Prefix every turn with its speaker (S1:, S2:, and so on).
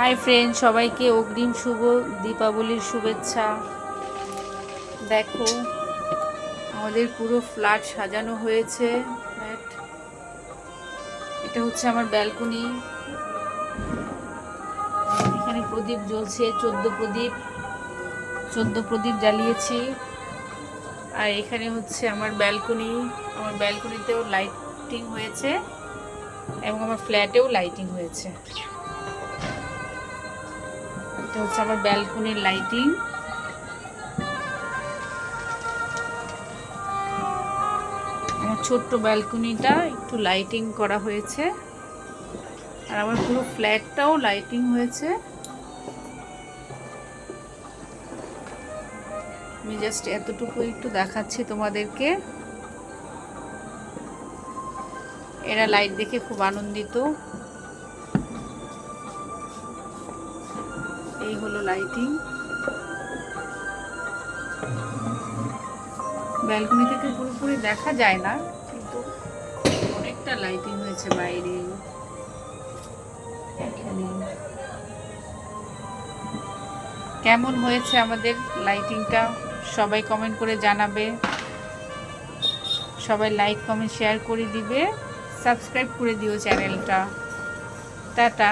S1: Hi friend, সবাইকে অগ্রিম শুভ দীপাবলির শুভেচ্ছা। দেখো, আমাদের পুরো ফ্ল্যাট সাজানো হয়েছে। এটা হচ্ছে আমার ব্যালকনি। এখানে প্রদীপ জ্বলছে, 14 প্রদীপ জ্বালিয়েছি। আর এখানে হচ্ছে আমার ব্যালকনি। আমার ব্যালকনিতেও লাইটিং হয়েছে এবং আমার ফ্ল্যাটেও লাইটিং হয়েছে। এটা হচ্ছে আমার ব্যালকনির লাইটিং। আমার ছোট্ট ব্যালকনিটা একটু লাইটিং করা হয়েছে, আর আমার পুরো ফ্ল্যাটটাও লাইটিং হয়েছে। আমি জাস্ট এতটুকু একটু দেখাচ্ছি তোমাদেরকে। এরা লাইট দেখে খুব আনন্দিত। এই হলো লাইটিং। ব্যালকনি থেকে পুরোপুরি দেখা যায় না, কিন্তু অনেকটা লাইটিং হয়েছে বাইরে। কেমন হয়েছে আমাদের লাইটিংটা সবাই কমেন্ট করে জানাবে। সবাই লাইক কমেন্ট শেয়ার করে দিবে, সাবস্ক্রাইব করে দিও চ্যানেলটা। টাটা।